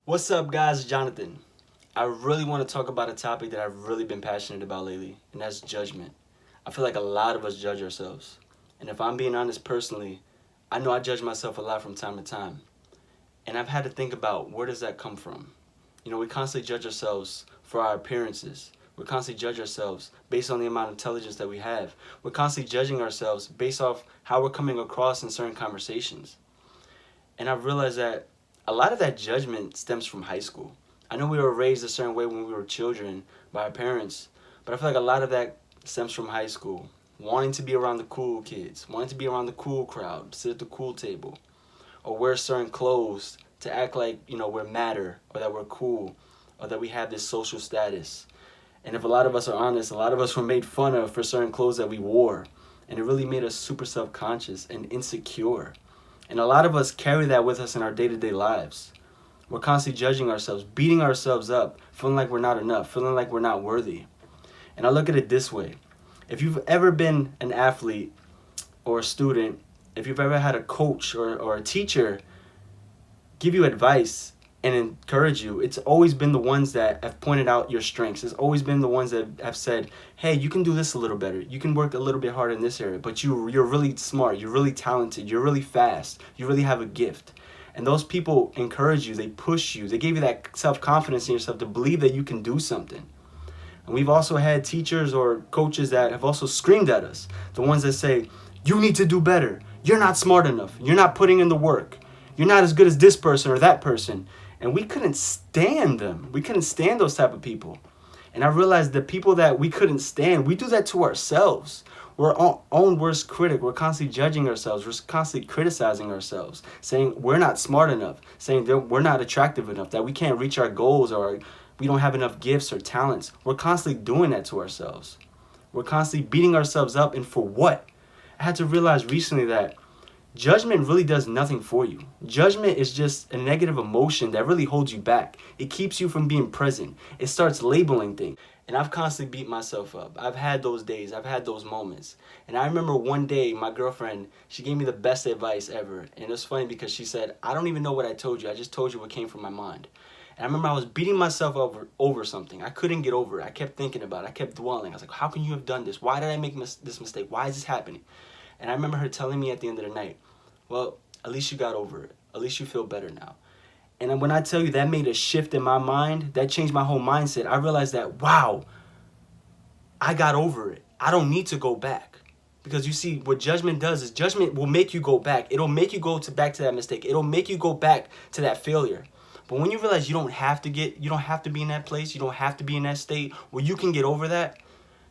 What's up, guys? Jonathan. I really want to talk about a topic that I've really been passionate about lately, and that's judgment. I feel like a lot of us judge ourselves. And if I'm being honest personally, I know I judge myself a lot from time to time. And I've had to think about where does that come from? We constantly judge ourselves for our appearances. We constantly judge ourselves based on the amount of intelligence that we have. We're constantly judging ourselves based off how we're coming across in certain conversations. And I've realized that a lot of that judgment stems from high school. I know we were raised a certain way when we were children by our parents, but I feel like a lot of that stems from high school. Wanting to be around the cool kids, wanting to be around the cool crowd, sit at the cool table, or wear certain clothes to act like, we're matter, or that we're cool, or that we have this social status. And if a lot of us are honest, a lot of us were made fun of for certain clothes that we wore, and it really made us super self-conscious and insecure. And a lot of us carry that with us in our day-to-day lives. We're constantly judging ourselves, beating ourselves up, feeling like we're not enough, feeling like we're not worthy. And I look at it this way. If you've ever been an athlete or a student, if you've ever had a coach or a teacher give you advice and encourage you, it's always been the ones that have pointed out your strengths. It's always been the ones that have said, hey, you can do this a little better. You can work a little bit harder in this area, but you're really smart. You're really talented. You're really fast. You really have a gift. And those people encourage you. They push you. They give you that self-confidence in yourself to believe that you can do something. And we've also had teachers or coaches that have also screamed at us. The ones that say, you need to do better. You're not smart enough. You're not putting in the work. You're not as good as this person or that person. And we couldn't stand them. We couldn't stand those type of people. And I realized the people that we couldn't stand, we do that to ourselves. We're our own worst critic. We're constantly judging ourselves. We're constantly criticizing ourselves, saying we're not smart enough, saying that we're not attractive enough, that we can't reach our goals, or we don't have enough gifts or talents. We're constantly doing that to ourselves. We're constantly beating ourselves up. And for what? I had to realize recently that judgment really does nothing for you. Judgment is just a negative emotion that really holds you back. It keeps you from being present. It starts labeling things. And I've constantly beat myself up. I've had those days. I've had those moments. And I remember one day, my girlfriend, she gave me the best advice ever. And it was funny because she said, I don't even know what I told you. I just told you what came from my mind. And I remember I was beating myself over something. I couldn't get over it. I kept thinking about it. I kept dwelling. I was like, how can you have done this? Why did I make this mistake? Why is this happening? And I remember her telling me at the end of the night, well, at least you got over it. At least you feel better now. And when I tell you that made a shift in my mind, that changed my whole mindset. I realized that, wow, I got over it. I don't need to go back. Because you see, what judgment does is judgment will make you go back. It'll make you go back to that mistake. It'll make you go back to that failure. But when you realize you don't have to be in that place, you don't have to be in that state where you can get over that,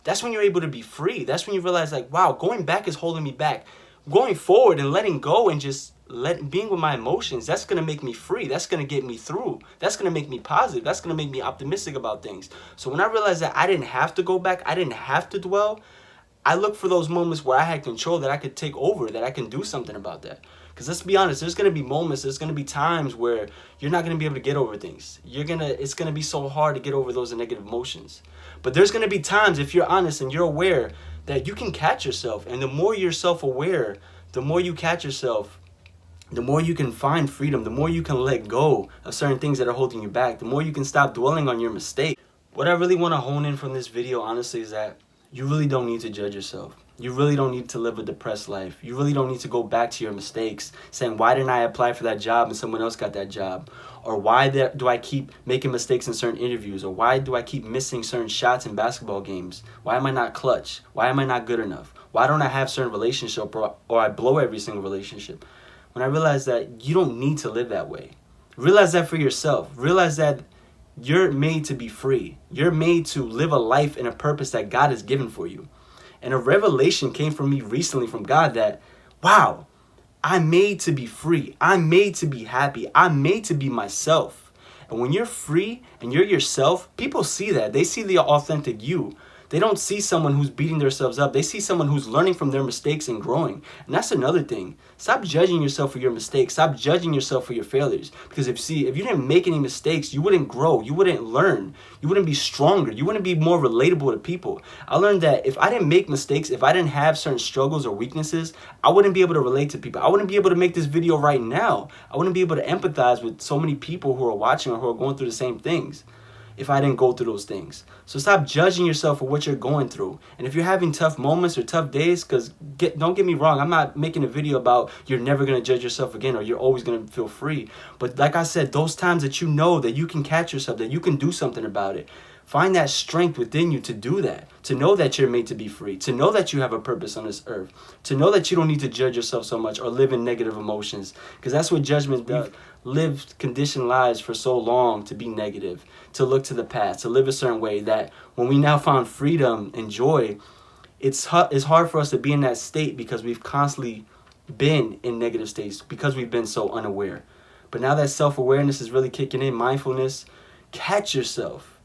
that's when you're able to be free. That's when you realize, like, wow, going back is holding me back. Going forward and letting go and just being with my emotions, that's going to make me free. That's going to get me through. That's going to make me positive. That's going to make me optimistic about things. So when I realized that I didn't have to go back, I didn't have to dwell, I look for those moments where I had control, that I could take over, that I can do something about that. Because let's be honest, there's going to be moments, there's going to be times where you're not going to be able to get over things. It's going to be so hard to get over those negative emotions. But there's going to be times, if you're honest and you're aware, that you can catch yourself. And the more you're self-aware, the more you catch yourself, the more you can find freedom, the more you can let go of certain things that are holding you back, the more you can stop dwelling on your mistake. What I really want to hone in from this video, honestly, is that you really don't need to judge yourself. You really don't need to live a depressed life. You really don't need to go back to your mistakes, saying, why didn't I apply for that job and someone else got that job? Or why do I keep making mistakes in certain interviews? Or why do I keep missing certain shots in basketball games? Why am I not clutch? Why am I not good enough? Why don't I have certain relationship, or I blow every single relationship? When I realized that you don't need to live that way. Realize that for yourself. Realize that you're made to be free. You're made to live a life and a purpose that God has given for you. And a revelation came from me recently from God that, wow, I'm made to be free. I'm made to be happy. I'm made to be myself. And when you're free and you're yourself, people see that. They see the authentic you. They don't see someone who's beating themselves up. They see someone who's learning from their mistakes and growing. And that's another thing. Stop judging yourself for your mistakes. Stop judging yourself for your failures. Because if you didn't make any mistakes, you wouldn't grow. You wouldn't learn. You wouldn't be stronger. You wouldn't be more relatable to people. I learned that if I didn't make mistakes, if I didn't have certain struggles or weaknesses, I wouldn't be able to relate to people. I wouldn't be able to make this video right now. I wouldn't be able to empathize with so many people who are watching or who are going through the same things if I didn't go through those things. So stop judging yourself for what you're going through. And if you're having tough moments or tough days, because don't get me wrong, I'm not making a video about you're never going to judge yourself again or you're always going to feel free. But like I said, those times that you know that you can catch yourself, that you can do something about it, find that strength within you to do that, to know that you're made to be free, to know that you have a purpose on this earth, to know that you don't need to judge yourself so much or live in negative emotions, because that's what judgment does. We've lived conditioned lives for so long to be negative, to look to the past, to live a certain way, that when we now found freedom and joy, it's hard for us to be in that state because we've constantly been in negative states because we've been so unaware. But now that self-awareness is really kicking in, mindfulness, catch yourself.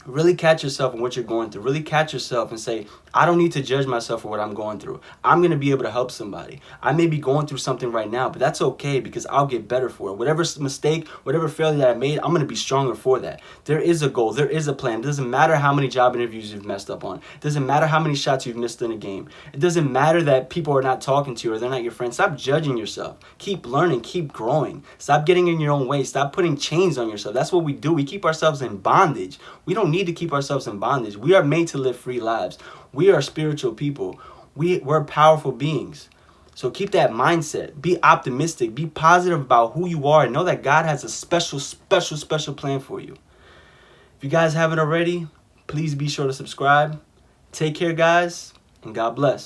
Really catch yourself in what you're going through. Really catch yourself and say, I don't need to judge myself for what I'm going through. I'm going to be able to help somebody. I may be going through something right now, but that's okay because I'll get better for it. Whatever mistake, whatever failure that I made, I'm going to be stronger for that. There is a goal. There is a plan. It doesn't matter how many job interviews you've messed up on. It doesn't matter how many shots you've missed in a game. It doesn't matter that people are not talking to you or they're not your friends. Stop judging yourself. Keep learning. Keep growing. Stop getting in your own way. Stop putting chains on yourself. That's what we do. We keep ourselves in bondage. We don't need to keep ourselves in bondage. We are made to live free lives. We are spiritual people. We're powerful beings. So keep that mindset. Be optimistic. Be positive about who you are and know that God has a special plan for you. If you guys haven't already, please be sure to subscribe. Take care, guys, and God bless.